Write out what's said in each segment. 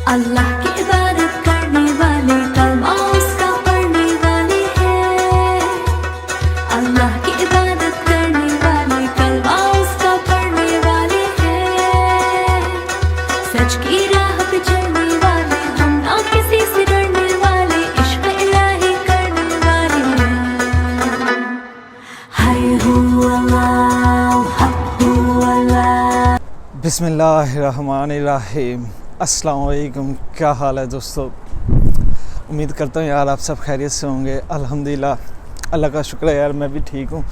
अल्लाह की इबादत करने वाले कलमा उसका पढ़ने वाले हैं। अल्लाह की इबादत करने वाले कलमा उसका पढ़ने वाले हैं। सच की राह पे चलने वाले हम ना किसी से डरने वाले, इश्क इलाही करने वाले हैं। हाय हू अल्लाह हक हू अल्लाह। बिस्मिल्लाहिर्रहमानिर्रहीम। अस्सलाम वालेकुम। क्या हाल है दोस्तों? उम्मीद करता हूँ यार आप सब खैरियत से होंगे। अल्हम्दुलिल्लाह, अल्लाह का शुक्र है यार मैं भी ठीक हूँ।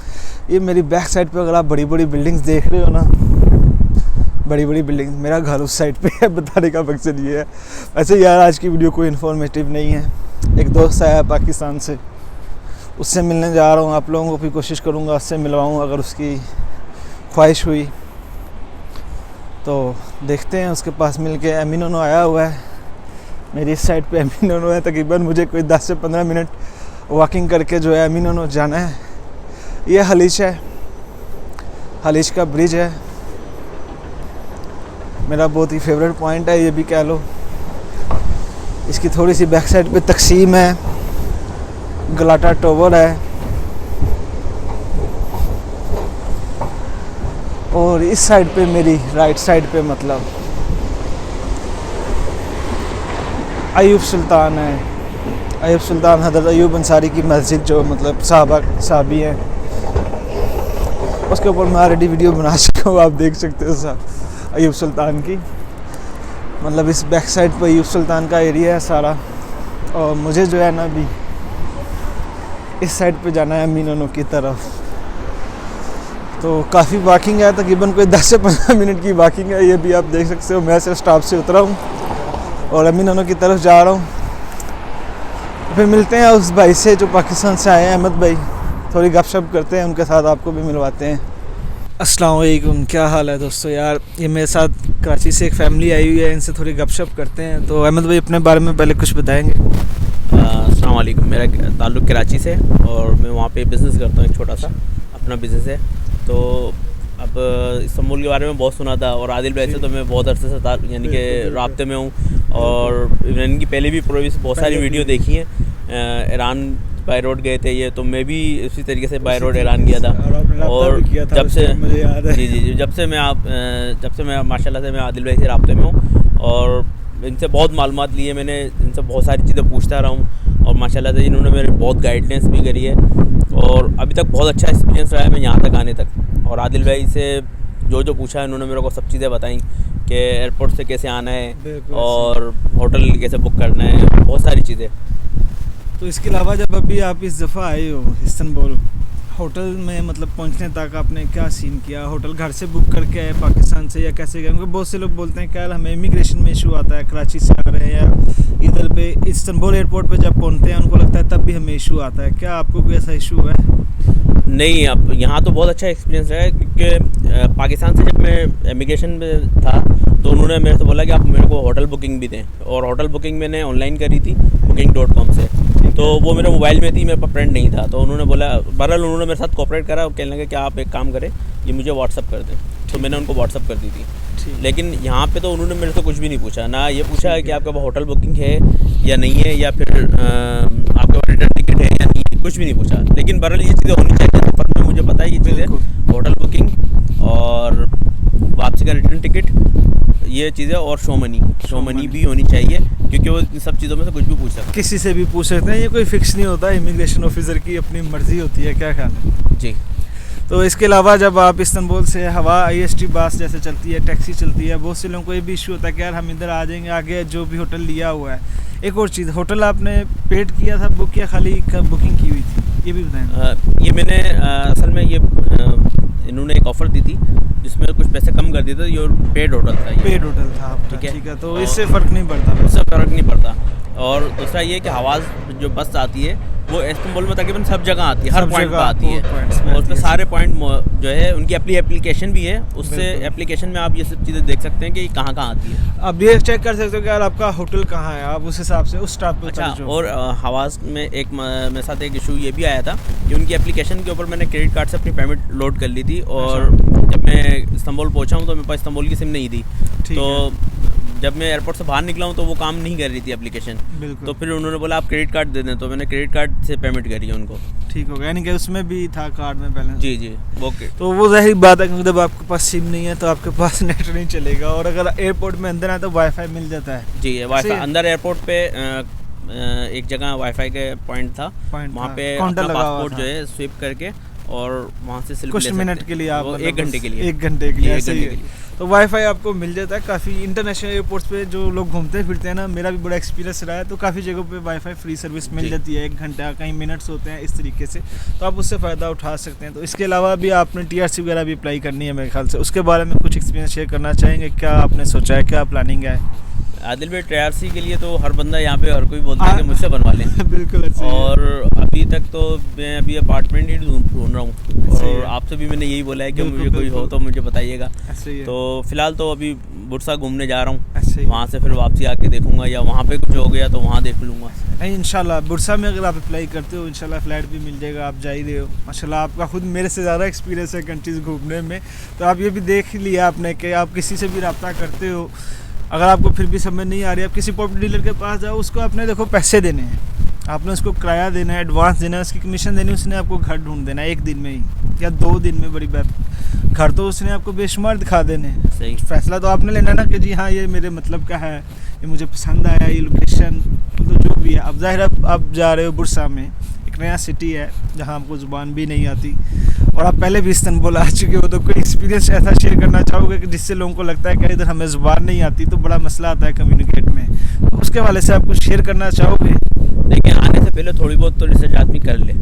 ये मेरी बैक साइड पे अगर आप बड़ी बड़ी बिल्डिंग्स देख रहे हो ना, बड़ी बड़ी बिल्डिंग, मेरा घर उस साइड पे है। बताने का मकसद ये है, वैसे यार आज की वीडियो कोई इन्फॉर्मेटिव नहीं है। एक दोस्त आया पाकिस्तान से, उससे मिलने जा रहा हूँ। आप लोगों को भी कोशिश करूँगा उससे मिलवाऊँ अगर उसकी ख्वाहिश हुई तो। देखते हैं उसके पास मिल के। एमिनोनो आया हुआ है, मेरी इस साइड पे एमिनोनो है। तकरीबन मुझे कोई 10 से 15 मिनट वॉकिंग करके जो है एमिनोनो जाना है। ये हलीज है, हलीज का ब्रिज है, मेरा बहुत ही फेवरेट पॉइंट है ये भी कह लो। इसकी थोड़ी सी बैक साइड पे तकसीम है, गलाटा टावर है, और इस साइड पे मेरी राइट साइड पे मतलब अयूब सुल्तान है। अयूब सुल्तान, हज़रत अयूब अंसारी की मस्जिद जो मतलब साहबी हैं, उसके ऊपर मैं ऑलरेडी वीडियो बना चुका हूँ, आप देख सकते हो साहब अयूब सुल्तान की। मतलब इस बैक साइड पे अयूब सुल्तान का एरिया है सारा। और मुझे जो है ना अभी इस साइड पे जाना है एमिनोनो की तरफ। तो काफ़ी वॉकिंग है, तकरीबन कोई 10 से 15 मिनट की वॉकिंग है। ये भी आप देख सकते हो। मैं सिर्फ स्टॉप से उतरा हूँ और एमिनोनो की तरफ जा रहा हूँ। फिर मिलते हैं उस भाई से जो पाकिस्तान से आए हैं, अहमद भाई। थोड़ी गपशप करते हैं उनके साथ, आपको भी मिलवाते हैं। अस्सलाम वालेकुम। क्या हाल है दोस्तों? यार ये मेरे साथ कराची से एक फ़ैमिली आई हुई है, इनसे थोड़ी गपशप करते हैं। तो अहमद भाई अपने बारे में पहले कुछ बताएंगे। अस्सलाम वालेकुम। मेरा ताल्लुक़ कराची से और मैं वहाँ पे बिज़नेस करता हूँ, एक छोटा सा अपना बिज़नेस है। तो अब इस्तांबुल के बारे में बहुत सुना था और आदिल भाई से तो मैं बहुत अरसे से यानी कि राब्ते में हूँ। और इनकी पहले भी बहुत सारी वीडियो देखी हैं। ईरान बाय रोड गए थे ये, तो मैं भी इसी तरीके से बाय रोड ईरान गया था। और जब से मुझे याद है जी जब से मैं माशाल्लाह से मैं आदिल भाई से राब्ते में हूँ और इनसे बहुत मालूमात लिए मैंने। इनसे बहुत सारी चीज़ें पूछता रहा हूँ और माशाल्लाह से इन्होंने मेरे बहुत गाइडेंस भी करी है और अभी तक बहुत अच्छा एक्सपीरियंस रहा है मैं यहाँ तक आने तक। और आदिल भाई से जो पूछा है उन्होंने मेरे को सब चीज़ें बताई कि एयरपोर्ट से कैसे आना है और होटल कैसे बुक करना है, बहुत सारी चीज़ें। तो इसके अलावा जब अभी आप इस दफ़ा आए हो इस्तांबुल, होटल में मतलब पहुंचने तक आपने क्या सीन किया? होटल घर से बुक करके आए पाकिस्तान से या कैसे गए? क्योंकि बहुत से लोग बोलते हैं क्या हमें इमिग्रेशन में इशू आता है, कराची से आ रहे हैं या इधर पे इस्तांबुल एयरपोर्ट पे जब पहुंचते हैं उनको लगता है तब भी हमें इशू आता है। क्या आपको कोई ऐसा इशू है? नहीं, अब यहाँ तो बहुत अच्छा एक्सपीरियंस रहा है क्योंकि पाकिस्तान से जब मैं इमिग्रेशन में था तो उन्होंने मेरे से बोला कि आप मेरे को होटल बुकिंग भी दें। और होटल बुकिंग मैंने ऑनलाइन करी थी booking.com से, तो वो मेरे मोबाइल में थी, मेरे पास प्रिंट नहीं था। तो उन्होंने बोला, बहरहाल उन्होंने मेरे साथ कोऑपरेट करा और कहने लगे कि आप एक काम करें, ये मुझे व्हाट्सअप कर दें। तो मैंने उनको व्हाट्सअप कर दी थी। लेकिन यहाँ पे तो उन्होंने मेरे से कुछ भी नहीं पूछा, ना ये पूछा है कि आपके पास होटल बुकिंग है या नहीं है, या फिर आपके पास रिटर्न टिकट है या नहीं है, कुछ भी नहीं पूछा। लेकिन बहरहाल ये चीज़ें होनी चाहिए सफर में, मुझे पता है ये चीज़ें, होटल बुकिंग और वापसी का रिटर्न टिकट, ये चीज़ें, और शो मनी भी होनी चाहिए क्योंकि वो इन सब चीज़ों में से कुछ भी पूछ सकते हैं, किसी से भी पूछ सकते हैं। ये कोई फिक्स नहीं होता, इमिग्रेशन ऑफिसर की अपनी मर्ज़ी होती है। क्या ख्याल है जी? तो इसके अलावा जब आप इस्तांबुल से हवा IST बस जैसे चलती है, टैक्सी चलती है, बहुत से लोगों को ये भी इशू होता है कि यार हम इधर आ जाएंगे, आगे जो भी होटल लिया हुआ है। एक और चीज़, होटल आपने पेड किया था, बुक, या खाली बुकिंग की हुई थी, ये भी बताएं। ये मैंने असल में ये इन्होंने एक ऑफ़र दी थी जिसमें कुछ पैसे कम कर दिए थे। ये पेड होटल था, पेड होटल था आपका, ठीक है। तो इससे फ़र्क नहीं पड़ता, उससे फ़र्क नहीं पड़ता। और दूसरा ये कि हवाज़ जो बस आती है वो इस्तांबुल में तकरीबन सब जगह आती है, हर पॉइंट पर आती है। और उसमें सारे पॉइंट जो है उनकी एप्लीकेशन भी है, उससे एप्लीकेशन में आप ये सब चीज़ें देख सकते हैं कि कहाँ आती है। अब ये चेक कर सकते हो कि यार आपका होटल कहाँ है, आप उस हिसाब से उस स्टॉप पे। अच्छा, और हवास में एक मेरे साथ एक इशू ये भी आया था कि उनकी एप्लीकेशन के ऊपर मैंने क्रेडिट कार्ड से अपनी पेमेंट लोड कर ली थी और जब मैं इस्तांबुल पहुँचा हूँ तो मेरे पास इस्तांबुल की सिम नहीं थी। तो जब मैं एयरपोर्ट से बाहर निकला हूँ तो वो काम नहीं कर रही थी एप्लीकेशन। बिल्कुल। तो फिर उन्होंने बोला आप क्रेडिट कार्ड दे दें, तो मैंने क्रेडिट कार्ड से पेमेंट करी है उनको। ठीक हो गया, यानी कि उसमें भी था कार्ड में बैलेंस। जी ओके। तो वो जाहिर बात है, क्योंकि जब आपके पास सिम नहीं है तो आपके पास नेट नहीं चलेगा, और अगर एयरपोर्ट में अंदर आए तो वाईफाई मिल जाता है। जी वाईफाई अंदर एयरपोर्ट पे एक जगह वाईफाई के पॉइंट था, वहाँ पे काउंटर अपना लगा हुआ पासपोर्ट था। जो है स्विप करके और वहाँ से स्लिप कुछ मिनट के लिए आप वो मतलब 1 घंटे के लिए, 1 घंटे के लिए एक ऐसे ही घंटे है। के लिए। तो वाईफाई आपको मिल जाता है काफ़ी इंटरनेशनल एयरपोर्ट्स पे जो लोग घूमते फिरते हैं ना, मेरा भी बड़ा एक्सपीरियंस रहा है, तो काफ़ी जगहों पे वाईफाई फ्री सर्विस मिल जी। जाती है, 1 घंटा कहीं मिनट्स होते हैं इस तरीके से, तो आप उससे फ़ायदा उठा सकते हैं। तो इसके अलावा भी आपने TRC वगैरह भी अप्लाई करनी है मेरे ख्याल से, उसके बारे में कुछ एक्सपीरियंस शेयर करना चाहेंगे? क्या आपने सोचा है, क्या प्लानिंग है? आदिल भाई TRC के लिए तो हर बंदा यहाँ पे हर कोई बोलता है कि मुझसे बनवा लें। बिल्कुल ऐसे ही है। और अभी तक तो मैं अभी अपार्टमेंट ही ढूंढ रहा हूँ, सही है। और आपसे भी मैंने यही बोला है कि बिल्कुल, मुझे कोई हो बिल्कुल। तो मुझे बताइएगा। ऐसे ही है। तो फिलहाल तो अभी बुरसा घूमने जा रहा हूँ, ऐसे ही वहाँ से फिर वापसी आके देखूंगा, या वहाँ पे कुछ हो गया तो वहाँ देख लूँगा। नहीं, इंशाल्लाह बुरसा में अगर आप अप्लाई करते हो इंशाल्लाह फ्लैट भी मिल जाएगा। आप जा ही रहे हो माशाल्लाह, आपका खुद मेरे से ज़्यादा एक्सपीरियंस है कंट्रीज़ घूमने में, तो आप ये भी देख लिया आपने कि आप किसी से भी रब्ता करते हो, अगर आपको फिर भी समझ नहीं आ रही, आप किसी प्रॉपर्टी डीलर के पास जाओ, उसको आपने देखो पैसे देने हैं, आपने उसको किराया देना है, एडवांस देना है, उसकी कमीशन देनी है, उसने आपको घर ढूंढ देना है 1 दिन में ही या 2 दिन में, बड़ी बात। घर तो उसने आपको बेशुमार दिखा देने हैं। सही। फैसला तो आपने लेना ना कि जी हाँ ये मेरे मतलब का है, ये मुझे पसंद आया, ये लोकेशन, तो जो भी है। अब जाहिर है आप जा रहे हो बुरसा में, एक नया सिटी है जहाँ आपको ज़ुबान भी नहीं आती, और आप पहले भी इस्तांबुल आ चुके हो, तो कोई एक्सपीरियंस ऐसा शेयर करना चाहोगे कि जिससे लोगों को लगता है कि इधर हमें ज़ुबान नहीं आती तो बड़ा मसला आता है कम्युनिकेट में, तो उसके हवाले से आप कुछ शेयर करना चाहोगे? देखिए, आने से पहले थोड़ी बहुत तो रिसर्च आदमी कर ले,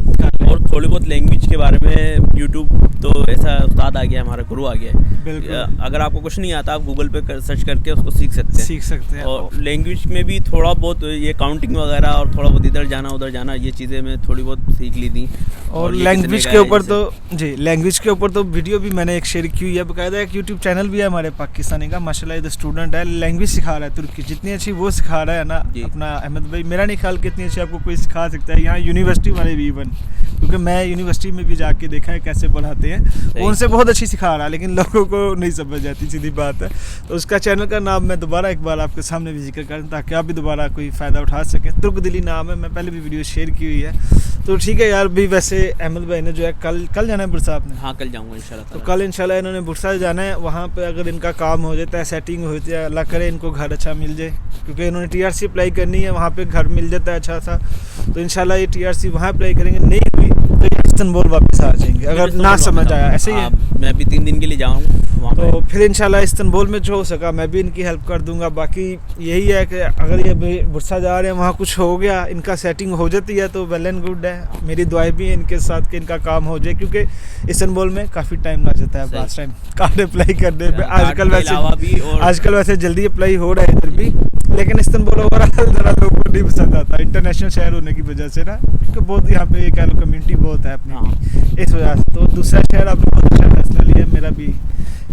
और थोड़ी बहुत लैंग्वेज के बारे में यूट्यूब तो ऐसा उस्ताद आ गया है, हमारा गुरु आ गया है। बिल्कुल। अगर आपको कुछ नहीं आता आप गूगल पे सर्च करके उसको सीख सकते हैं। और लैंग्वेज में भी थोड़ा बहुत ये काउंटिंग वगैरह और थोड़ा बहुत इधर जाना उधर जाना, ये चीज़ें मैं थोड़ी बहुत सीख ली थी। और ये लैंग्वेज कितने के का ऊपर है तो जी, लैंग्वेज के ऊपर तो वीडियो भी मैंने एक शेयर की हुई है, बाकायदा एक यूट्यूब चैनल भी है हमारे पाकिस्तानी का, माशाल्लाह इधर स्टूडेंट है, लैंग्वेज सिखा रहा है तुर्की, जितनी अच्छी वो सिखा रहा है ना जी। अपना अहमद भाई, मेरा नहीं ख्याल कितनी अच्छी आपको कोई सिखा सकता है, यहाँ यूनिवर्सिटी वाले भी इवन, क्योंकि मैं यूनिवर्सिटी में भी जाके देखा है कैसे पढ़ाते हैं, वो उनसे बहुत अच्छी सिखा रहा है, लेकिन लोगों को नहीं समझ आती, सीधी बात है। तो उसका चैनल का नाम मैं दोबारा एक बार आपके सामने भी जिक्र करूँ ताकि आप भी दोबारा कोई फ़ायदा उठा सकें। तुर्क दिली नाम है, मैं पहले भी वीडियो शेयर की हुई है। तो ठीक है यार, भी वैसे अहमद भाई ने जो है कल जाना है बुरसा आपने? हाँ, कल जाऊँगा इंशाल्लाह। तो कल इंशाल्लाह इन्होंने बुरसा जाना है, वहाँ पे अगर इनका काम हो जाता है, सेटिंग हो जाती है, अल्लाह करे इनको घर अच्छा मिल जाए, क्योंकि इन्होंने TRC अप्लाई करनी है, वहाँ पे घर मिल जाता है अच्छा सा, तो इंशाल्लाह ये TRC वहाँ अप्लाई करेंगे, नहीं हुई तो ये इस्तांबुल वापस आ जाएंगे अगर ना समझ आया। ऐसे ही है। मैं अभी 3 दिन के लिए जाऊँगा वहाँ पे। तो फिर इंशाल्लाह इस्तांबुल में जो हो सका मैं भी इनकी हेल्प कर दूंगा। बाकी यही है कि अगर ये बुरसा जा रहे हैं, वहाँ कुछ हो गया, इनका सेटिंग हो जाती है तो वेल एंड गुड है। मेरी दुआएं भी हैं इनके साथ कि इनका काम हो जाए, क्योंकि इस्तांबुल में काफ़ी टाइम लग जाता है लास्ट टाइम कार्ड अप्लाई करने में। आजकल वैसे जल्दी अप्लाई हो रहा है इधर भी, लेकिन इस्तांबुल वगैरह ज़रा लोगों को नहीं पसंद आता, इंटरनेशनल शहर होने की वजह से ना, क्योंकि बहुत यहाँ पे कह लो कम्युनिटी बहुत है अपनी, इस वजह से। तो दूसरा शहर आपने बहुत अच्छा फैसला लिया, मेरा भी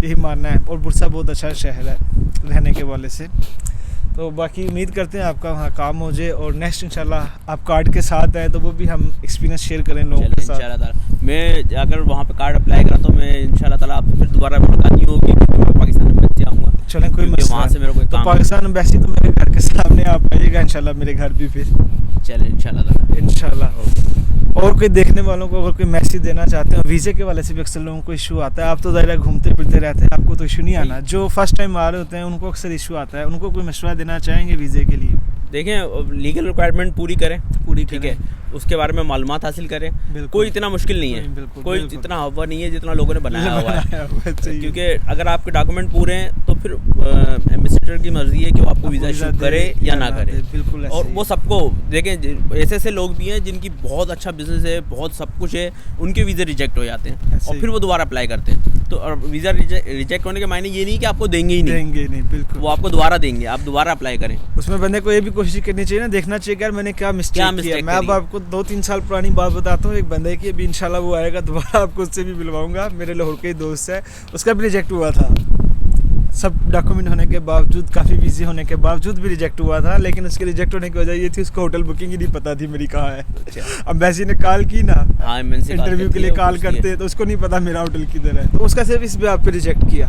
यही मानना है, और बुरसा बहुत अच्छा शहर है रहने के वाले से। तो बाकी उम्मीद करते हैं आपका वहाँ काम हो जाए, और नेक्स्ट इंशाल्लाह आप कार्ड के साथ आए तो वो भी हम एक्सपीरियंस शेयर करें लोगों के साथ। इंशाल्लाह ताला मैं अगर वहाँ पे कार्ड अप्लाई करा तो मैं इंशाल्लाह ताला आपसे फिर दोबारा मुलाकात नहीं होगी, क्योंकि मैं पाकिस्तान में बच्चे आऊँगा। चलें, कोई मसला वहाँ से मेरा कोई तो काम पाकिस्तान एम्बेसी तो मेरे घर के सामने आप आइएगा इंशाल्लाह, मेरे घर भी फिर चले इंशाल्लाह ताला। इंशाल्लाह। और कोई देखने वालों को अगर कोई मैसेज देना चाहते हैं, वीज़े के वाले से भी अक्सर लोगों को इशू आता है। आप तो ज़ाहिर घूमते फिरते रहते हैं, आपको तो इशू नहीं आना, जो फर्स्ट टाइम आ रहे होते हैं उनको अक्सर इशू आता है। उनको कोई मशवरा देना चाहेंगे वीज़े के लिए? देखें, लीगल रिक्वायरमेंट पूरी करें, ठीक है, उसके बारे में मालूमात हासिल करें। कोई इतना मुश्किल नहीं है, कोई इतना हवा नहीं है जितना लोगों ने बनाया हुआ है, क्योंकि अगर आपके डॉक्यूमेंट पूरे हैं तो फिर एडमिनिस्ट्रेटर की मर्जी है कि वो आपको वीज़ा इशू करे या ना करे। बिल्कुल। और वो सबको देखें, ऐसे ऐसे लोग भी हैं जिनकी बहुत अच्छा बिजनेस है, बहुत सब कुछ है, उनके वीज़े रिजेक्ट हो जाते हैं और फिर वो दोबारा अप्लाई करते हैं। तो वीज़ा रिजेक्ट होने के मायने ये नहीं कि आपको देंगे ही नहीं, बिल्कुल, वो आपको दोबारा देंगे, आप दोबारा अप्लाई करें। उसमें बंदे को ये भी कोशिश करनी चाहिए ना, देखना चाहिए यार मैंने क्या मिस्टेक किया। मैं अब आपको 2-3 साल पुरानी बात बताता हूँ, एक बंदे की, अभी इंशाल्लाह वो आएगा दोबारा, आपको उससे भी मिलवाऊंगा, मेरे लाहौर के ही दोस्त है, उसका भी रिजेक्ट हुआ था, सब डॉक्यूमेंट होने के बावजूद, काफ़ी बिजी होने के बावजूद भी रिजेक्ट हुआ था। लेकिन उसके रिजेक्ट होने की वजह ये थी, उसको होटल बुकिंग ही नहीं पता थी मेरी कहाँ है। एम्बेसी ने कॉल की ना, इंटरव्यू के लिए कॉल करते हैं तो उसको नहीं पता मेरा होटल किधर है, तो उसका सिर्फ इस पे आप पे रिजेक्ट किया।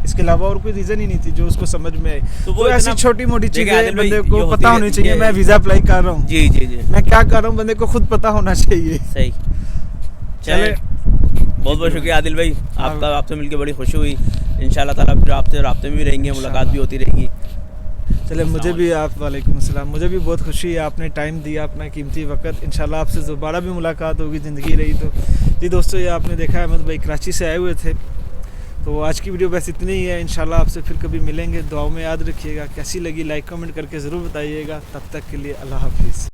इसके अलावा और कोई रीज़न ही नहीं थी जो उसको समझ में आई। तो वो तो ऐसी इतना- छोटी मोटी देखिए चीज़ें आदिल भाई, बंदे ये को होती पता है- होनी चाहिए। ये- मैं वीज़ा अप्लाई कर रहा हूँ, जी जी जी, मैं क्या कर रहा हूँ, बंदे को खुद पता होना चाहिए। सही। चले, बहुत बहुत शुक्रिया आदिल भाई, आपका आपसे मिलकर बड़ी खुशी हुई। इंशाल्लाह ताला फिर आपसे राब्ते में भी रहेंगे, मुलाकात भी होती रहेगी। चले मुझे भी आप वालेकुम अस्सलाम, मुझे भी बहुत खुशी है आपने टाइम दिया, अपना कीमती वक्त। इंशाल्लाह आपसे दोबारा भी मुलाकात होगी, ज़िंदगी रही तो। जी दोस्तों, ये आपने देखा अहमद भाई कराची से आए हुए थे। तो आज की वीडियो बस इतनी ही है। इंशाल्लाह आपसे फिर कभी मिलेंगे। दुआओं में याद रखिएगा। कैसी लगी लाइक कमेंट करके ज़रूर बताइएगा। तब तक के लिए अल्लाह हाफिज़।